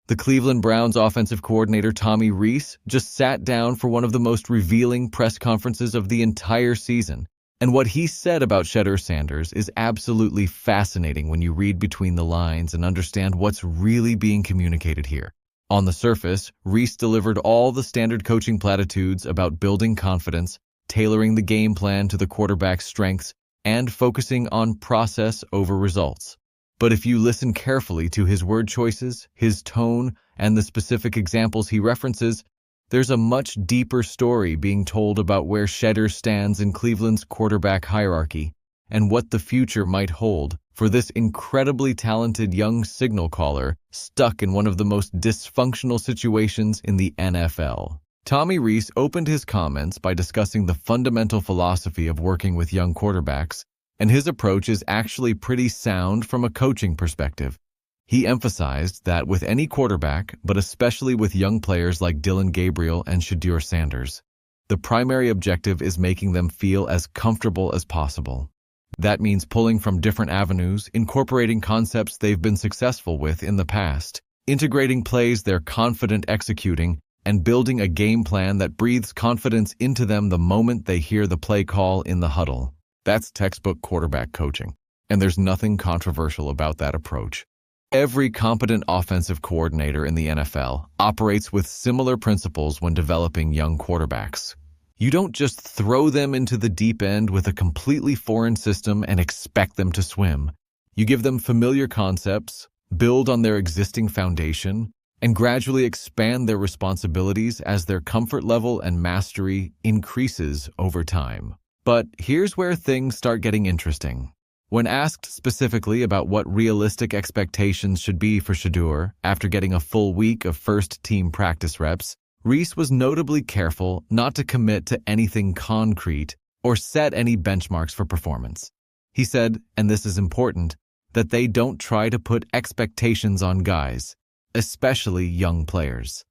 The Cleveland Browns offensive coordinator Tommy Rees just sat down for one of the most revealing press conferences of the entire season. And what he said about Shedeur Sanders is absolutely fascinating when you read between the lines and understand what's really being communicated here. On the surface, Rees delivered all the standard coaching platitudes about building confidence, tailoring the game plan to the quarterback's strengths, and focusing on process over results. But if you listen carefully to his word choices, his tone, and the specific examples he references, there's a much deeper story being told about where Shedeur stands in Cleveland's quarterback hierarchy and what the future might hold for this incredibly talented young signal caller stuck in one of the most dysfunctional situations in the NFL. Tommy Rees opened his comments by discussing the fundamental philosophy of working with young quarterbacks, and his approach is actually pretty sound from a coaching perspective. He emphasized that with any quarterback, but especially with young players like Dillon Gabriel and Shedeur Sanders, the primary objective is making them feel as comfortable as possible. That means pulling from different avenues, incorporating concepts they've been successful with in the past, integrating plays they're confident executing, and building a game plan that breathes confidence into them the moment they hear the play call in the huddle. That's textbook quarterback coaching, and there's nothing controversial about that approach. Every competent offensive coordinator in the NFL operates with similar principles when developing young quarterbacks. You don't just throw them into the deep end with a completely foreign system and expect them to swim. You give them familiar concepts, build on their existing foundation, and gradually expand their responsibilities as their comfort level and mastery increases over time. But here's where things start getting interesting. When asked specifically about what realistic expectations should be for Shedeur after getting a full week of first-team practice reps, Rees was notably careful not to commit to anything concrete or set any benchmarks for performance. He said, and this is important, that they don't try to put expectations on guys, especially young players.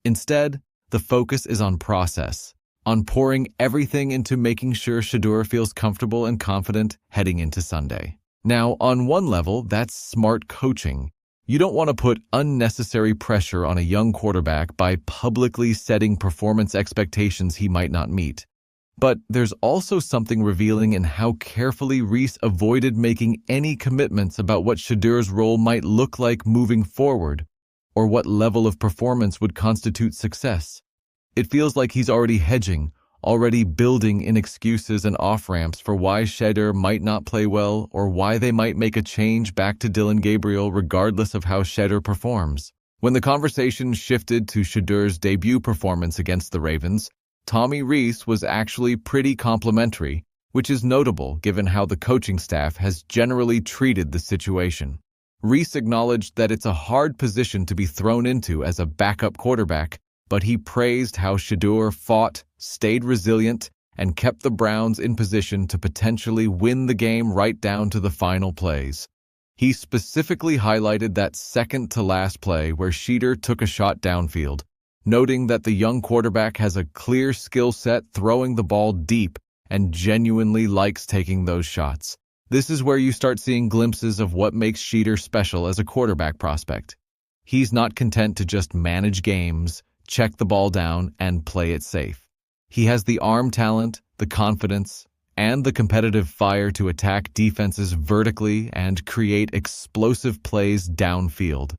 Instead, the focus is on process, on pouring everything into making sure Shedeur feels comfortable and confident heading into Sunday. Now, on one level, that's smart coaching. You don't want to put unnecessary pressure on a young quarterback by publicly setting performance expectations he might not meet. But there's also something revealing in how carefully Rees avoided making any commitments about what Shedeur's role might look like moving forward, or what level of performance would constitute success. It feels like he's already hedging, already building in excuses and off-ramps for why Shedeur might not play well or why they might make a change back to Dillon Gabriel regardless of how Shedeur performs. When the conversation shifted to Shedeur's debut performance against the Ravens, Tommy Rees was actually pretty complimentary, which is notable given how the coaching staff has generally treated the situation. Rees acknowledged that it's a hard position to be thrown into as a backup quarterback, but he praised how Shedeur fought, stayed resilient, and kept the Browns in position to potentially win the game right down to the final plays. He specifically highlighted that second-to-last play where Shedeur took a shot downfield, noting that the young quarterback has a clear skill set throwing the ball deep and genuinely likes taking those shots. This is where you start seeing glimpses of what makes Shedeur special as a quarterback prospect. He's not content to just manage games, check the ball down, and play it safe. He has the arm talent, the confidence, and the competitive fire to attack defenses vertically and create explosive plays downfield.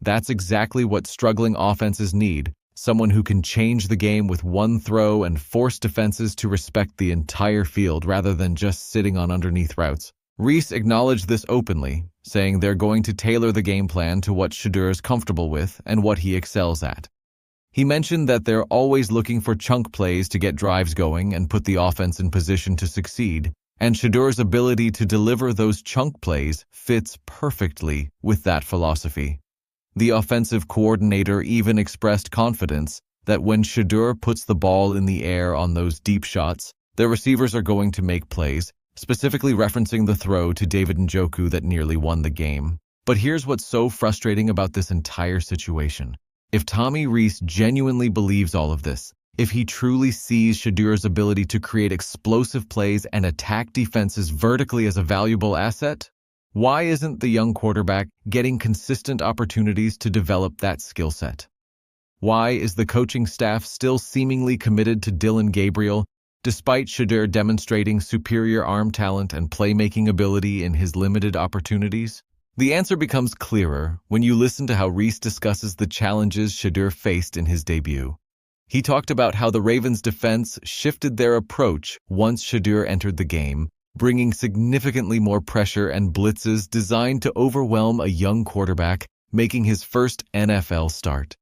That's exactly what struggling offenses need, someone who can change the game with one throw and force defenses to respect the entire field rather than just sitting on underneath routes. Rees acknowledged this openly, saying they're going to tailor the game plan to what Shedeur is comfortable with and what he excels at. He mentioned that they're always looking for chunk plays to get drives going and put the offense in position to succeed, and Shedeur's ability to deliver those chunk plays fits perfectly with that philosophy. The offensive coordinator even expressed confidence that when Shedeur puts the ball in the air on those deep shots, their receivers are going to make plays, specifically referencing the throw to David Njoku that nearly won the game. But here's what's so frustrating about this entire situation. If Tommy Rees genuinely believes all of this, if he truly sees Shedeur's ability to create explosive plays and attack defenses vertically as a valuable asset, Why isn't the young quarterback getting consistent opportunities to develop that skill set? Why is the coaching staff still seemingly committed to Dillon Gabriel, despite Shedeur demonstrating superior arm talent and playmaking ability in his limited opportunities? The answer becomes clearer when you listen to how Rees discusses the challenges Shedeur faced in his debut. He talked about how the Ravens' defense shifted their approach once Shedeur entered the game, bringing significantly more pressure and blitzes designed to overwhelm a young quarterback making his first NFL start.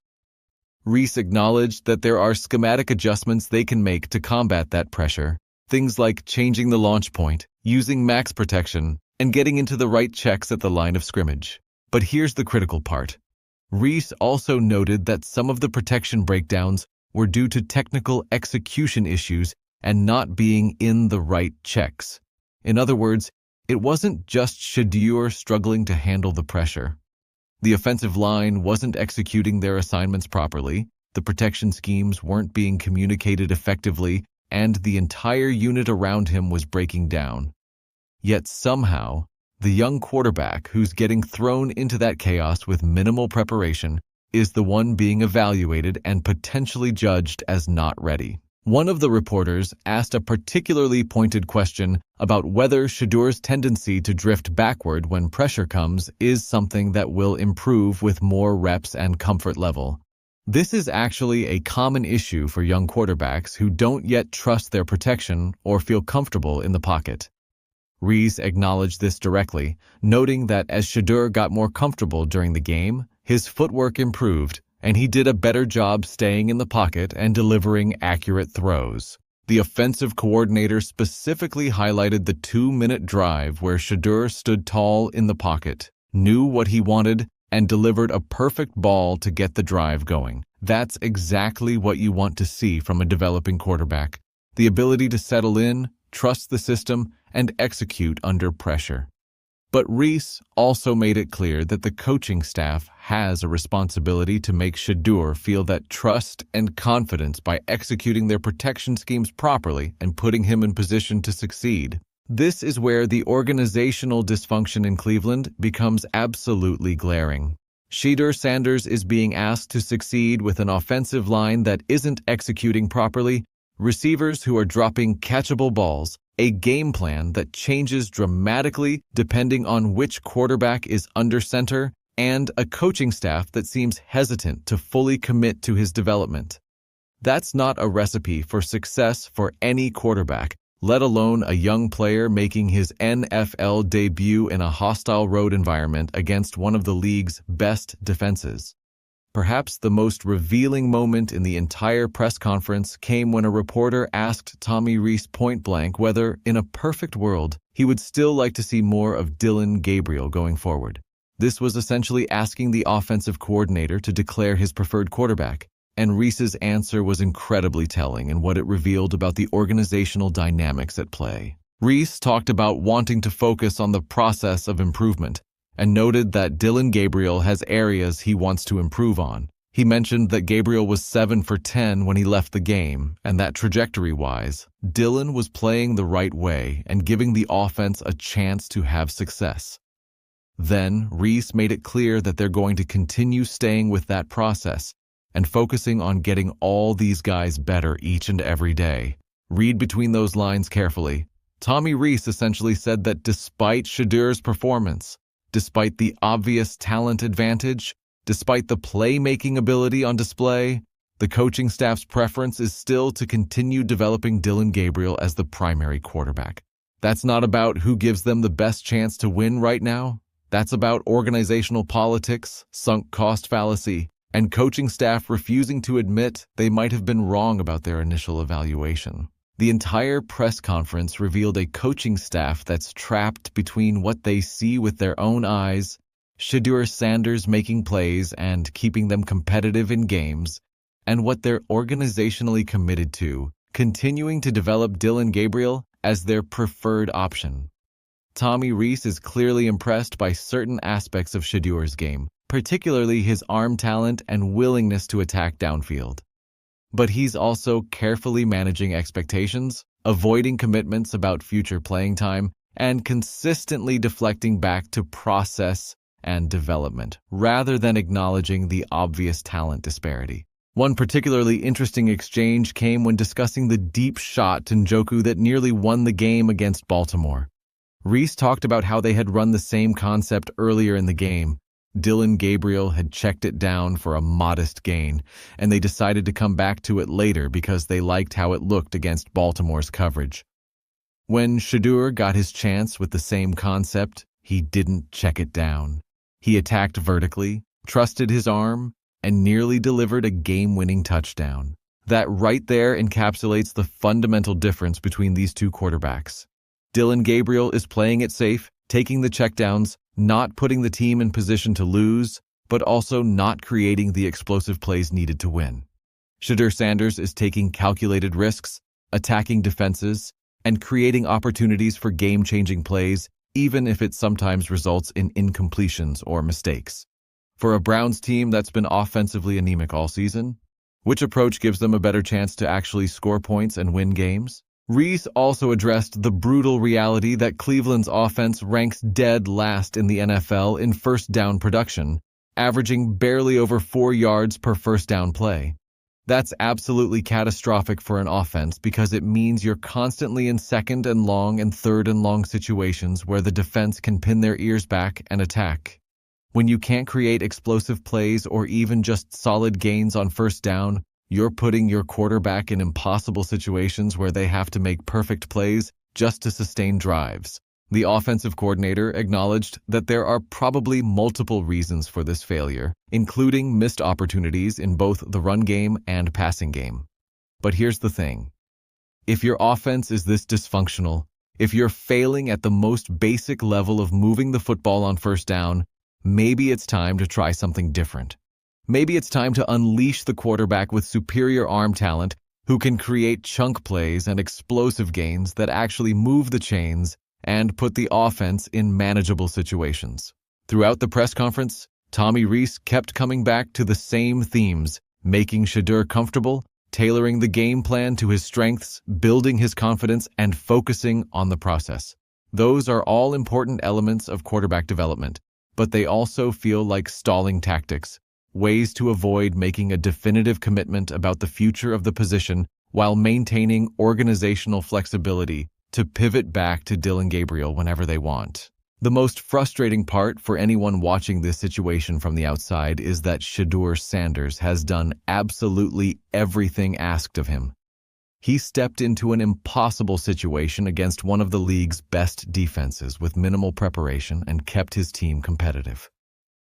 Rees acknowledged that there are schematic adjustments they can make to combat that pressure, things like changing the launch point, using max protection, and getting into the right checks at the line of scrimmage. But here's the critical part. Rees also noted that some of the protection breakdowns were due to technical execution issues and not being in the right checks. In other words, it wasn't just Shedeur struggling to handle the pressure. The offensive line wasn't executing their assignments properly, the protection schemes weren't being communicated effectively, and the entire unit around him was breaking down. Yet somehow, the young quarterback who's getting thrown into that chaos with minimal preparation is the one being evaluated and potentially judged as not ready. One of the reporters asked a particularly pointed question about whether Shedeur's tendency to drift backward when pressure comes is something that will improve with more reps and comfort level. This is actually a common issue for young quarterbacks who don't yet trust their protection or feel comfortable in the pocket. Rees acknowledged this directly, noting that as Shedeur got more comfortable during the game, his footwork improved, and he did a better job staying in the pocket and delivering accurate throws. The offensive coordinator specifically highlighted the 2-minute drive where Shedeur stood tall in the pocket, knew what he wanted, and delivered a perfect ball to get the drive going. That's exactly what you want to see from a developing quarterback: the ability to settle in, trust the system, and execute under pressure. But Rees also made it clear that the coaching staff has a responsibility to make Shedeur feel that trust and confidence by executing their protection schemes properly and putting him in position to succeed. This is where the organizational dysfunction in Cleveland becomes absolutely glaring. Shedeur Sanders is being asked to succeed with an offensive line that isn't executing properly, receivers who are dropping catchable balls, a game plan that changes dramatically depending on which quarterback is under center, and a coaching staff that seems hesitant to fully commit to his development. That's not a recipe for success for any quarterback, let alone a young player making his NFL debut in a hostile road environment against one of the league's best defenses. Perhaps the most revealing moment in the entire press conference came when a reporter asked Tommy Rees point-blank whether, in a perfect world, he would still like to see more of Dillon Gabriel going forward. This was essentially asking the offensive coordinator to declare his preferred quarterback, and Rees's answer was incredibly telling in what it revealed about the organizational dynamics at play. Rees talked about wanting to focus on the process of improvement, and noted that Dillon Gabriel has areas he wants to improve on. He mentioned that Gabriel was 7 for 10 when he left the game, and that trajectory-wise, Dillon was playing the right way and giving the offense a chance to have success. Then, Rees made it clear that they're going to continue staying with that process and focusing on getting all these guys better each and every day. Read between those lines carefully. Tommy Rees essentially said that despite Shedeur's performance, despite the obvious talent advantage, despite the playmaking ability on display, the coaching staff's preference is still to continue developing Dillon Gabriel as the primary quarterback. That's not about who gives them the best chance to win right now. That's about organizational politics, sunk cost fallacy, and coaching staff refusing to admit they might have been wrong about their initial evaluation. The entire press conference revealed a coaching staff that's trapped between what they see with their own eyes, Shedeur Sanders making plays and keeping them competitive in games, and what they're organizationally committed to, continuing to develop Dillon Gabriel as their preferred option. Tommy Rees is clearly impressed by certain aspects of Shedeur's game, particularly his arm talent and willingness to attack downfield. But he's also carefully managing expectations, avoiding commitments about future playing time, and consistently deflecting back to process and development, rather than acknowledging the obvious talent disparity. One particularly interesting exchange came when discussing the deep shot to Njoku that nearly won the game against Baltimore. Rees talked about how they had run the same concept earlier in the game. Dillon Gabriel had checked it down for a modest gain, and they decided to come back to it later because they liked how it looked against Baltimore's coverage. When Shedeur got his chance with the same concept, he didn't check it down. He attacked vertically, trusted his arm, and nearly delivered a game-winning touchdown. That right there encapsulates the fundamental difference between these two quarterbacks. Dillon Gabriel is playing it safe, taking the checkdowns, not putting the team in position to lose, but also not creating the explosive plays needed to win. Shedeur Sanders is taking calculated risks, attacking defenses, and creating opportunities for game-changing plays, even if it sometimes results in incompletions or mistakes. For a Browns team that's been offensively anemic all season, which approach gives them a better chance to actually score points and win games? Rees also addressed the brutal reality that Cleveland's offense ranks dead last in the NFL in first down production, averaging barely over 4 yards per first down play. That's absolutely catastrophic for an offense because it means you're constantly in second and long and third and long situations where the defense can pin their ears back and attack. When you can't create explosive plays or even just solid gains on first down, you're putting your quarterback in impossible situations where they have to make perfect plays just to sustain drives. The offensive coordinator acknowledged that there are probably multiple reasons for this failure, including missed opportunities in both the run game and passing game. But here's the thing. If your offense is this dysfunctional, if you're failing at the most basic level of moving the football on first down, maybe it's time to try something different. Maybe it's time to unleash the quarterback with superior arm talent who can create chunk plays and explosive gains that actually move the chains and put the offense in manageable situations. Throughout the press conference, Tommy Rees kept coming back to the same themes, making Shedeur comfortable, tailoring the game plan to his strengths, building his confidence, and focusing on the process. Those are all important elements of quarterback development, but they also feel like stalling tactics, ways to avoid making a definitive commitment about the future of the position while maintaining organizational flexibility to pivot back to Dillon Gabriel whenever they want. The most frustrating part for anyone watching this situation from the outside is that Shedeur Sanders has done absolutely everything asked of him. He stepped into an impossible situation against one of the league's best defenses with minimal preparation and kept his team competitive.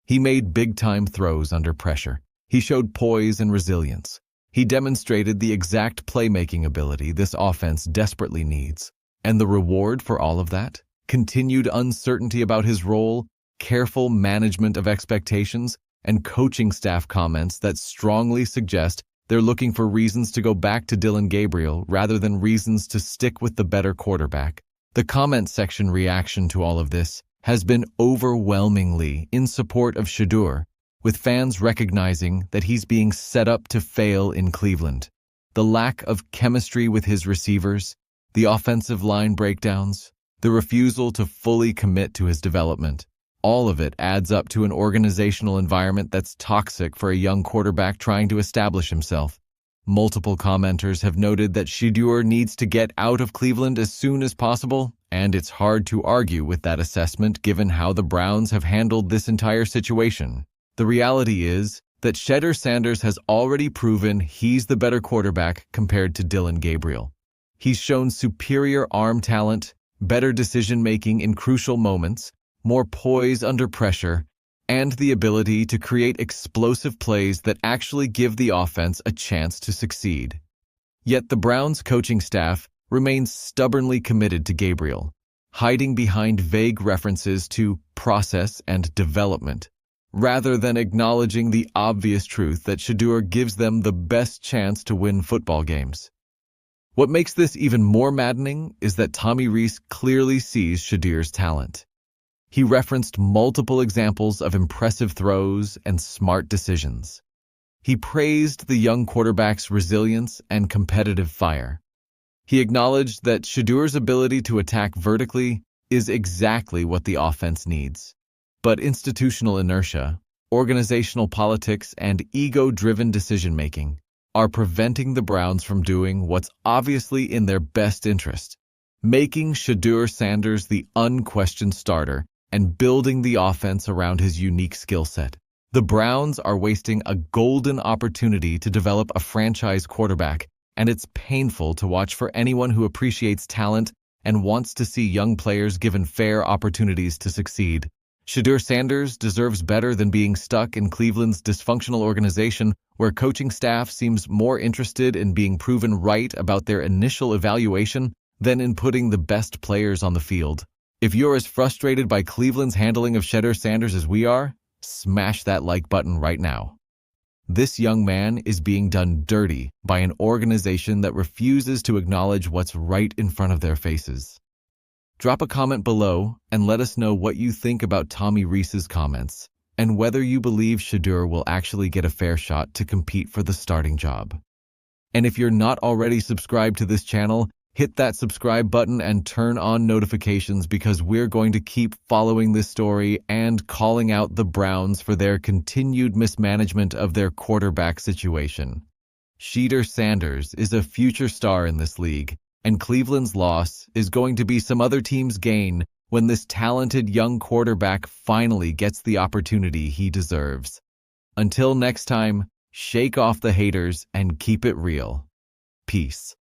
He made big-time throws under pressure. He showed poise and resilience. He demonstrated the exact playmaking ability this offense desperately needs. And the reward for all of that? Continued uncertainty about his role, careful management of expectations, and coaching staff comments that strongly suggest they're looking for reasons to go back to Dillon Gabriel rather than reasons to stick with the better quarterback. The comment section reaction to all of this has been overwhelmingly in support of Shedeur, with fans recognizing that he's being set up to fail in Cleveland. The lack of chemistry with his receivers, the offensive line breakdowns, the refusal to fully commit to his development, all of it adds up to an organizational environment that's toxic for a young quarterback trying to establish himself. Multiple commenters have noted that Shedeur needs to get out of Cleveland as soon as possible, and it's hard to argue with that assessment given how the Browns have handled this entire situation. The reality is that Shedeur Sanders has already proven he's the better quarterback compared to Dillon Gabriel. He's shown superior arm talent, better decision-making in crucial moments, more poise under pressure, and the ability to create explosive plays that actually give the offense a chance to succeed. Yet the Browns' coaching staff remains stubbornly committed to Gabriel, hiding behind vague references to process and development, rather than acknowledging the obvious truth that Shedeur gives them the best chance to win football games. What makes this even more maddening is that Tommy Rees clearly sees Shedeur's talent. He referenced multiple examples of impressive throws and smart decisions. He praised the young quarterback's resilience and competitive fire. He acknowledged that Shedeur's ability to attack vertically is exactly what the offense needs. But institutional inertia, organizational politics, and ego-driven decision-making are preventing the Browns from doing what's obviously in their best interest, making Shedeur Sanders the unquestioned starter and building the offense around his unique skill set. The Browns are wasting a golden opportunity to develop a franchise quarterback, and it's painful to watch for anyone who appreciates talent and wants to see young players given fair opportunities to succeed. Shedeur Sanders deserves better than being stuck in Cleveland's dysfunctional organization where coaching staff seems more interested in being proven right about their initial evaluation than in putting the best players on the field. If you're as frustrated by Cleveland's handling of Shedeur Sanders as we are, smash that like button right now. This young man is being done dirty by an organization that refuses to acknowledge what's right in front of their faces. Drop a comment below and let us know what you think about Tommy Rees's comments and whether you believe Shedeur will actually get a fair shot to compete for the starting job. And if you're not already subscribed to this channel, hit that subscribe button and turn on notifications because we're going to keep following this story and calling out the Browns for their continued mismanagement of their quarterback situation. Shedeur Sanders is a future star in this league, and Cleveland's loss is going to be some other team's gain when this talented young quarterback finally gets the opportunity he deserves. Until next time, shake off the haters and keep it real. Peace.